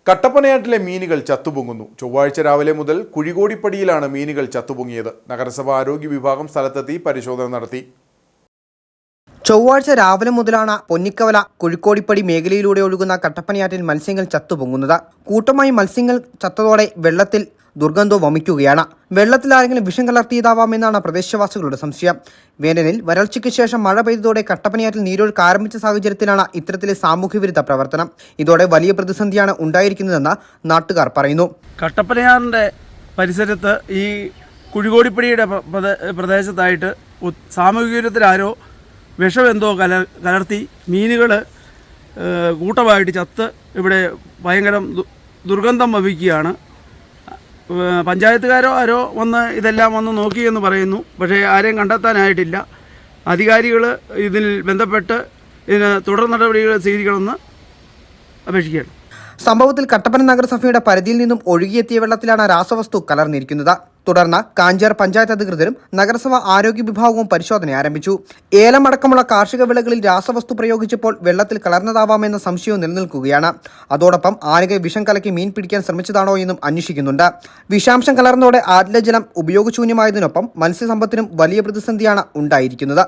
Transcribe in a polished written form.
കട്ടപ്പനയാറ്റിലെ മീനുകൾ ചത്തുപൊങ്ങുന്നു. ചൊവ്വാഴ്ച രാവിലെ മുതൽ കുഴികോടിപ്പടിയിലാണ് മീനുകൾ ചത്തുപൊങ്ങിയത്. നഗരസഭ ആരോഗ്യ വിഭാഗം സ്ഥലത്തെത്തി പരിശോധന നടത്തി. ചൊവ്വാഴ്ച രാവിലെ മുതലാണ് പൊന്നിക്കവല കുഴിക്കോടിപ്പടി മേഖലയിലൂടെ ഒഴുകുന്ന കട്ടപ്പനയാറ്റിൽ മത്സ്യങ്ങൾ ചത്തുപൊങ്ങുന്നത്. കൂട്ടമായി മത്സ്യങ്ങൾ ചത്തതോടെ വെള്ളത്തിൽ ദുർഗന്ധം വമിക്കുകയാണ്. വെള്ളത്തിൽ ആരെങ്കിലും വിഷം കലർത്തിയതാവാമെന്നാണ് പ്രദേശവാസികളുടെ സംശയം. വേനലിൽ വരൾച്ചയ്ക്ക് ശേഷം മഴ പെയ്തതോടെ കട്ടപ്പനയാറ്റിൽ നീരൊഴുക്ക് ആരംഭിച്ച സാഹചര്യത്തിലാണ് ഇത്തരത്തിലെ സാമൂഹ്യവിരുദ്ധ പ്രവർത്തനം. ഇതോടെ വലിയ പ്രതിസന്ധിയാണ് ഉണ്ടായിരിക്കുന്നതെന്ന് നാട്ടുകാർ പറയുന്നു. കട്ടപ്പനയാറിൻ്റെ പരിസരത്ത് ഈ കുഴികോടിപ്പടിയുടെ പ്രദേശത്തായിട്ട് സാമൂഹിക വിരുദ്ധത്തിൽ ആരോ വിഷമെന്തോ കലർത്തി മീനുകൾ കൂട്ടമായിട്ട് ചത്ത് ഇവിടെ ഭയങ്കര ദുർഗന്ധം വമിക്കുകയാണ്. പഞ്ചായത്തുകാരോ ആരോ ഇതെല്ലാം വന്ന് നോക്കിയെന്ന് പറയുന്നു. പക്ഷേ ആരെയും കണ്ടെത്താനായിട്ടില്ല. അധികാരികൾ ഇതിൽ ബന്ധപ്പെട്ട് ഇതിന് തുടർ നടപടികൾ സ്വീകരിക്കണമെന്ന് അപേക്ഷിക്കുകയാണ്. സംഭവത്തിൽ കട്ടപ്പന നഗരസഭയുടെ പരിധിയിൽ നിന്നും ഒഴുകിയെത്തിയ വെള്ളത്തിലാണ് രാസവസ്തു കലർന്നിരിക്കുന്നത്. തുടർന്ന് കാഞ്ചാർ പഞ്ചായത്ത് അധികൃതരും നഗരസഭ ആരോഗ്യ വിഭാഗവും പരിശോധന ആരംഭിച്ചു. ഏലം അടക്കമുള്ള കാർഷിക വിളകളിൽ രാസവസ്തു പ്രയോഗിച്ചപ്പോൾ വെള്ളത്തിൽ കലർന്നതാവാമെന്ന സംശയവും നിലനിൽക്കുകയാണ്. അതോടൊപ്പം ആനകൾ വിഷം കലക്കി മീൻ പിടിക്കാൻ ശ്രമിച്ചതാണോ എന്നും അന്വേഷിക്കുന്നുണ്ട്. വിഷാംശം കലർന്നതോടെ ആറ്റിലെ ജലം ഉപയോഗശൂന്യമായതിനൊപ്പം മത്സ്യസമ്പത്തിനും വലിയ പ്രതിസന്ധിയാണ് ഉണ്ടായിരിക്കുന്നത്.